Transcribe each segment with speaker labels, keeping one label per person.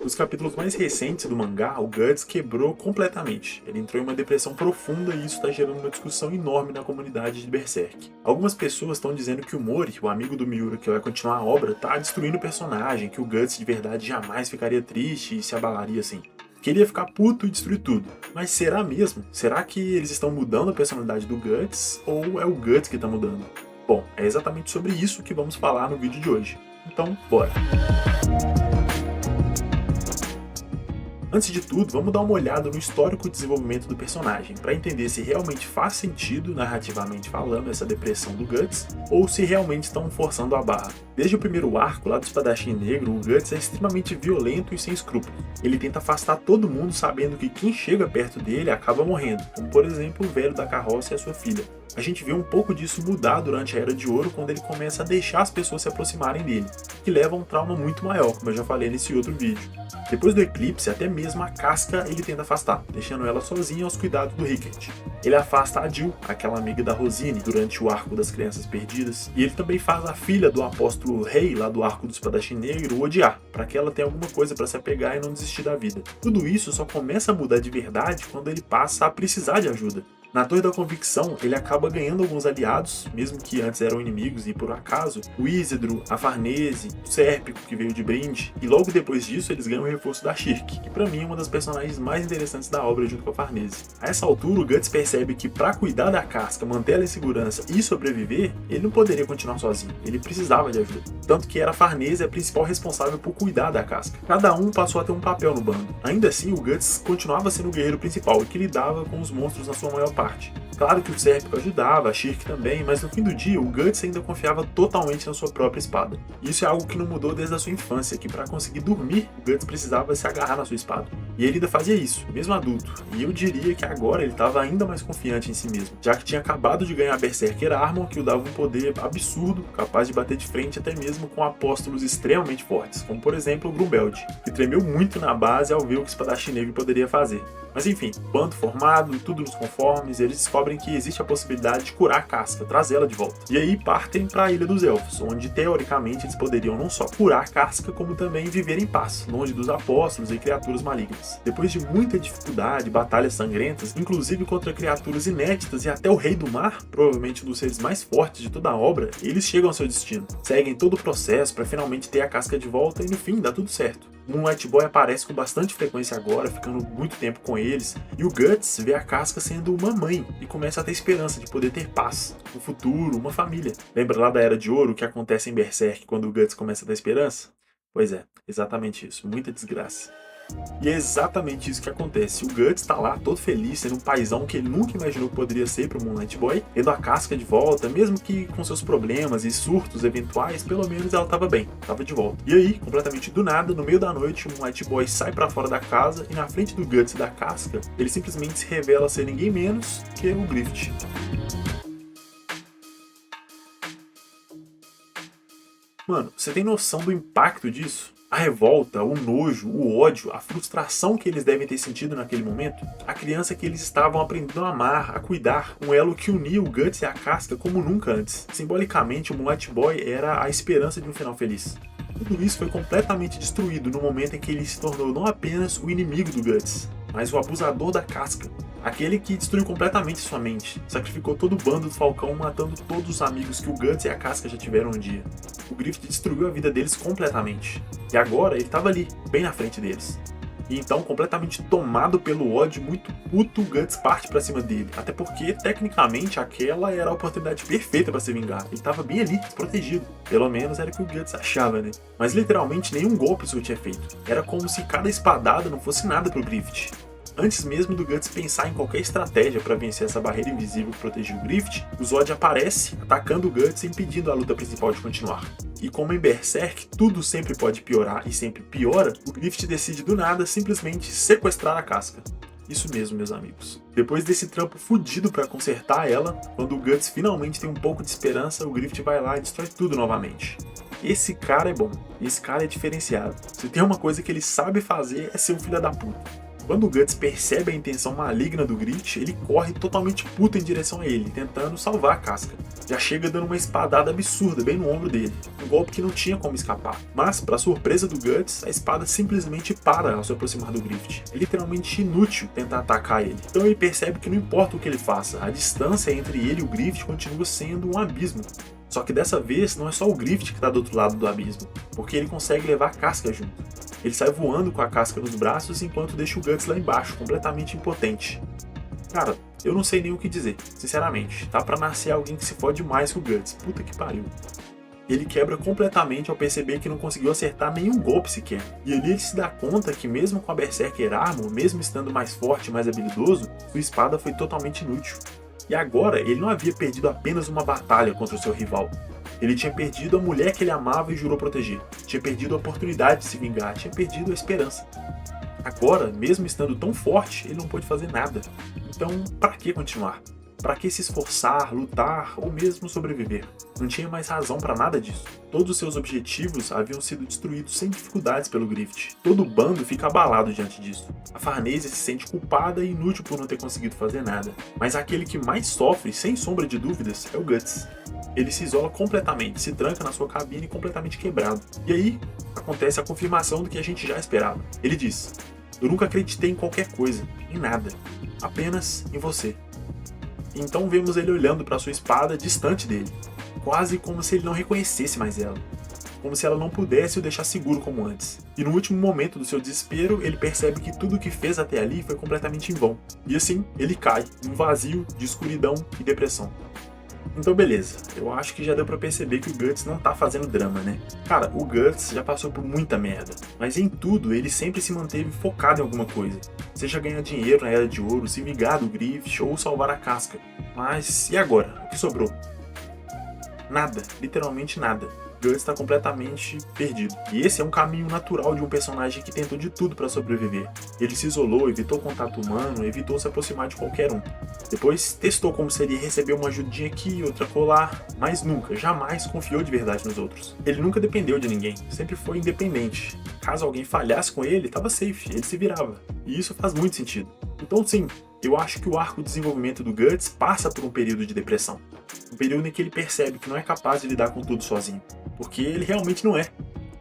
Speaker 1: Nos capítulos mais recentes do mangá, o Guts quebrou completamente. Ele entrou em uma depressão profunda e isso está gerando uma discussão enorme na comunidade de Berserk. Algumas pessoas estão dizendo que o Mori, o amigo do Miura que vai continuar a obra, está destruindo o personagem, que o Guts de verdade jamais ficaria triste e se abalaria assim. Que ele ia ficar puto e destruir tudo. Mas será mesmo? Será que eles estão mudando a personalidade do Guts ou é o Guts que está mudando? Bom, é exatamente sobre isso que vamos falar no vídeo de hoje. Então, bora! Antes de tudo, vamos dar uma olhada no histórico de desenvolvimento do personagem, para entender se realmente faz sentido, narrativamente falando, essa depressão do Guts, ou se realmente estão forçando a barra. Desde o primeiro arco lá do Espadachim Negro, o Guts é extremamente violento e sem escrúpulos. Ele tenta afastar todo mundo sabendo que quem chega perto dele acaba morrendo, como por exemplo o velho da carroça e a sua filha. A gente vê um pouco disso mudar durante a Era de Ouro quando ele começa a deixar as pessoas se aproximarem dele, que leva a um trauma muito maior, como eu já falei nesse outro vídeo. Depois do eclipse, até mesmo a Casca ele tenta afastar, deixando ela sozinha aos cuidados do Rickert. Ele afasta a Jill, aquela amiga da Rosine, durante o arco das Crianças Perdidas, e ele também faz a filha do apóstolo Rei, lá do arco do Espadachim Negro, odiar, para que ela tenha alguma coisa para se apegar e não desistir da vida. Tudo isso só começa a mudar de verdade quando ele passa a precisar de ajuda. Na Torre da Convicção, ele acaba ganhando alguns aliados, mesmo que antes eram inimigos e por acaso, o Isidro, a Farnese, o Sérpico, que veio de Brinde, e logo depois disso eles ganham o reforço da Shirk, que pra mim é uma das personagens mais interessantes da obra junto com a Farnese. A essa altura, o Guts percebe que para cuidar da Casca, manter ela em segurança e sobreviver, ele não poderia continuar sozinho, ele precisava de ajuda. Tanto que era a Farnese a principal responsável por cuidar da Casca. Cada um passou a ter um papel no bando. Ainda assim, o Guts continuava sendo o guerreiro principal e que lidava com os monstros na sua maior parte. Claro que o Sérpico ajudava, a Shirk também, mas no fim do dia o Guts ainda confiava totalmente na sua própria espada. Isso é algo que não mudou desde a sua infância, que para conseguir dormir, o Guts precisava se agarrar na sua espada. E ele ainda fazia isso, mesmo adulto, e eu diria que agora ele estava ainda mais confiante em si mesmo, já que tinha acabado de ganhar a Berserker Armor, que o dava um poder absurdo, capaz de bater de frente até mesmo com apóstolos extremamente fortes, como por exemplo o Grumbeld, que tremeu muito na base ao ver o que o Espadachim Negro poderia fazer. Mas enfim, bando formado, tudo nos conformes, eles descobrem que existe a possibilidade de curar a Casca, trazê-la de volta. E aí partem para a Ilha dos Elfos, onde teoricamente eles poderiam não só curar a Casca, como também viver em paz, longe dos apóstolos e criaturas malignas. Depois de muita dificuldade, batalhas sangrentas, inclusive contra criaturas inéditas e até o Rei do Mar, provavelmente um dos seres mais fortes de toda a obra, eles chegam ao seu destino. Seguem todo o processo para finalmente ter a Casca de volta e no fim dá tudo certo. Moonlight Boy aparece com bastante frequência agora, ficando muito tempo com eles, e o Guts vê a Casca sendo uma mãe e começa a ter esperança de poder ter paz, um futuro, uma família. Lembra lá da Era de Ouro, o que acontece em Berserk quando o Guts começa a ter esperança? Pois é, exatamente isso, muita desgraça. E é exatamente isso que acontece. O Guts tá lá todo feliz, sendo um paizão que ele nunca imaginou que poderia ser pro Moonlight Boy, tendo a Casca de volta, mesmo que com seus problemas e surtos eventuais, pelo menos ela tava bem, tava de volta. E aí, completamente do nada, no meio da noite, o Moonlight Boy sai pra fora da casa e na frente do Guts e da Casca, ele simplesmente se revela ser ninguém menos que o Griffith. Mano, você tem noção do impacto disso? A revolta, o nojo, o ódio, a frustração que eles devem ter sentido naquele momento? A criança que eles estavam aprendendo a amar, a cuidar, um elo que unia o Guts e a Casca como nunca antes. Simbolicamente, o Moonlight Boy era a esperança de um final feliz. Tudo isso foi completamente destruído no momento em que ele se tornou não apenas o inimigo do Guts, mas o abusador da Casca. Aquele que destruiu completamente sua mente, sacrificou todo o bando do Falcão, matando todos os amigos que o Guts e a Casca já tiveram um dia. O Griffith destruiu a vida deles completamente. E agora ele estava ali, bem na frente deles. E então, completamente tomado pelo ódio, muito puto, o Guts parte pra cima dele. Até porque, tecnicamente, aquela era a oportunidade perfeita pra se vingar. Ele tava bem ali, protegido. Pelo menos era o que o Guts achava, né? Mas literalmente nenhum golpe o tinha feito. Era como se cada espadada não fosse nada pro Griffith. Antes mesmo do Guts pensar em qualquer estratégia para vencer essa barreira invisível que protegia o Griffith, o Zod aparece, atacando o Guts e impedindo a luta principal de continuar. E como em Berserk tudo sempre pode piorar e sempre piora, o Griffith decide do nada simplesmente sequestrar a Casca. Isso mesmo, meus amigos. Depois desse trampo fudido para consertar ela, quando o Guts finalmente tem um pouco de esperança, o Griffith vai lá e destrói tudo novamente. Esse cara é bom, esse cara é diferenciado. Se tem uma coisa que ele sabe fazer é ser um filho da puta. Quando o Guts percebe a intenção maligna do Griffith, ele corre totalmente puto em direção a ele, tentando salvar a Casca. Já chega dando uma espadada absurda bem no ombro dele, um golpe que não tinha como escapar. Mas, para surpresa do Guts, a espada simplesmente para ao se aproximar do Griffith. É literalmente inútil tentar atacar ele. Então ele percebe que não importa o que ele faça, a distância entre ele e o Griffith continua sendo um abismo. Só que dessa vez não é só o Griffith que está do outro lado do abismo, porque ele consegue levar a Casca junto. Ele sai voando com a Casca nos braços enquanto deixa o Guts lá embaixo, completamente impotente. Cara, eu não sei nem o que dizer, sinceramente. Tá pra nascer alguém que se fode mais que o Guts, puta que pariu. Ele quebra completamente ao perceber que não conseguiu acertar nenhum golpe sequer. E ali ele se dá conta que mesmo com a Berserker Armor, mesmo estando mais forte e mais habilidoso, sua espada foi totalmente inútil. E agora ele não havia perdido apenas uma batalha contra o seu rival. Ele tinha perdido a mulher que ele amava e jurou proteger. Tinha perdido a oportunidade de se vingar, tinha perdido a esperança. Agora, mesmo estando tão forte, ele não pôde fazer nada. Então, para que continuar? Para que se esforçar, lutar ou mesmo sobreviver? Não tinha mais razão para nada disso. Todos os seus objetivos haviam sido destruídos sem dificuldades pelo Griffith. Todo o bando fica abalado diante disso. A Farnese se sente culpada e inútil por não ter conseguido fazer nada. Mas aquele que mais sofre, sem sombra de dúvidas, é o Guts. Ele se isola completamente, se tranca na sua cabine completamente quebrado. E aí, acontece a confirmação do que a gente já esperava. Ele diz: "Eu nunca acreditei em qualquer coisa, em nada, apenas em você." Então vemos ele olhando para sua espada distante dele, quase como se ele não reconhecesse mais ela, como se ela não pudesse o deixar seguro como antes. E no último momento do seu desespero, ele percebe que tudo o que fez até ali foi completamente em vão. E assim, ele cai num vazio de escuridão e depressão. Então beleza, eu acho que já deu pra perceber que o Guts não tá fazendo drama, né? Cara, o Guts já passou por muita merda, mas em tudo ele sempre se manteve focado em alguma coisa. Seja ganhar dinheiro na Era de Ouro, se vingar do Griffith ou salvar a Casca. Mas e agora? O que sobrou? Nada, literalmente nada. Guts está completamente perdido. E esse é um caminho natural de um personagem que tentou de tudo para sobreviver. Ele se isolou, evitou contato humano, evitou se aproximar de qualquer um. Depois testou como seria receber uma ajudinha aqui, outra colar, mas nunca, jamais confiou de verdade nos outros. Ele nunca dependeu de ninguém, sempre foi independente. Caso alguém falhasse com ele, estava safe, ele se virava. E isso faz muito sentido. Então sim, eu acho que o arco de desenvolvimento do Guts passa por um período de depressão. Um período em que ele percebe que não é capaz de lidar com tudo sozinho. Porque ele realmente não é.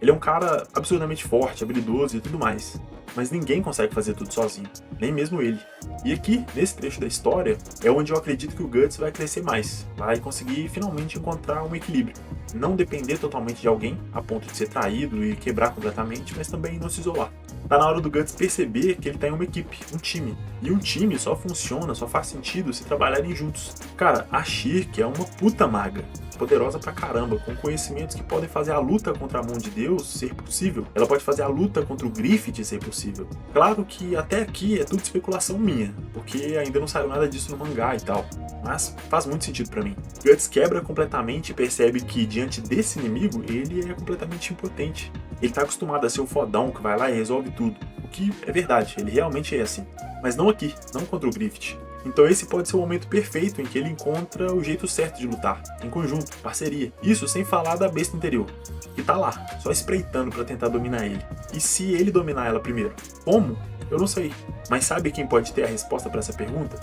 Speaker 1: Ele é um cara absurdamente forte, habilidoso e tudo mais. Mas ninguém consegue fazer tudo sozinho, nem mesmo ele. E aqui, nesse trecho da história, é onde eu acredito que o Guts vai crescer mais. Vai conseguir finalmente encontrar um equilíbrio. Não depender totalmente de alguém, a ponto de ser traído e quebrar completamente, mas também não se isolar. Tá na hora do Guts perceber que ele tá em uma equipe, um time. E um time só funciona, só faz sentido se trabalharem juntos. Cara, a Shirk é uma puta maga. Poderosa pra caramba, com conhecimentos que podem fazer a luta contra a mão de Deus ser possível. Ela pode fazer a luta contra o Griffith ser possível. Claro que até aqui é tudo especulação minha, porque ainda não saiu nada disso no mangá e tal. Mas faz muito sentido pra mim. Guts quebra completamente e percebe que diante desse inimigo, ele é completamente impotente. Ele tá acostumado a ser o fodão que vai lá e resolve tudo. O que é verdade, ele realmente é assim. Mas não aqui, não contra o Griffith. Então esse pode ser o momento perfeito em que ele encontra o jeito certo de lutar, em conjunto, parceria. Isso sem falar da besta interior, que tá lá, só espreitando pra tentar dominar ele. E se ele dominar ela primeiro? Como? Eu não sei. Mas sabe quem pode ter a resposta pra essa pergunta?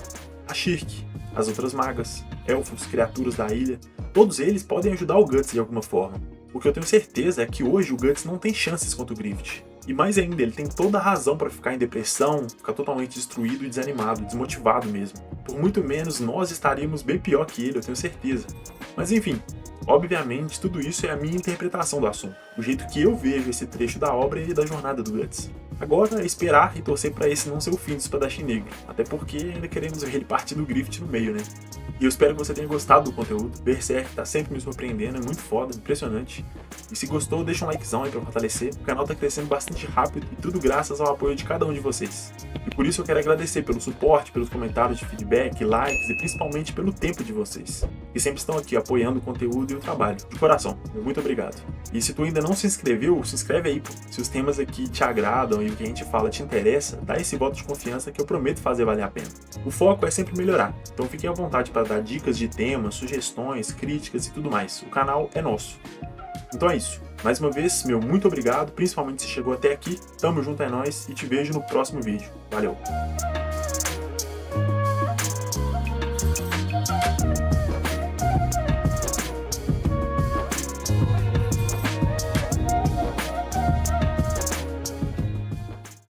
Speaker 1: A Shirk, as outras magas, elfos, criaturas da ilha. Todos eles podem ajudar o Guts de alguma forma. O que eu tenho certeza é que hoje o Guts não tem chances contra o Griffith. E mais ainda, ele tem toda a razão para ficar em depressão, ficar totalmente destruído e desanimado, desmotivado mesmo. Por muito menos, nós estaríamos bem pior que ele, eu tenho certeza. Mas enfim, obviamente, tudo isso é a minha interpretação do assunto, o jeito que eu vejo esse trecho da obra e da jornada do Guts. Agora é esperar e torcer para esse não ser o fim do Espadachim Negro, até porque ainda queremos ver ele partir do Griffith no meio, né? E eu espero que você tenha gostado do conteúdo. Berserk tá sempre me surpreendendo, é muito foda, impressionante. E se gostou, deixa um likezão aí pra fortalecer. O canal tá crescendo bastante rápido e tudo graças ao apoio de cada um de vocês. E por isso eu quero agradecer pelo suporte, pelos comentários de feedback, likes e principalmente pelo tempo de vocês, que sempre estão aqui apoiando o conteúdo e o trabalho. De coração, muito obrigado. E se tu ainda não se inscreveu, se inscreve aí, pô. Se os temas aqui te agradam e o que a gente fala te interessa, dá esse voto de confiança que eu prometo fazer valer a pena. O foco é sempre melhorar, então fiquem à vontade para dar dicas de temas, sugestões, críticas e tudo mais. O canal é nosso. Então é isso. Mais uma vez, meu muito obrigado, principalmente se chegou até aqui. Tamo junto, é nóis, e te vejo no próximo vídeo. Valeu!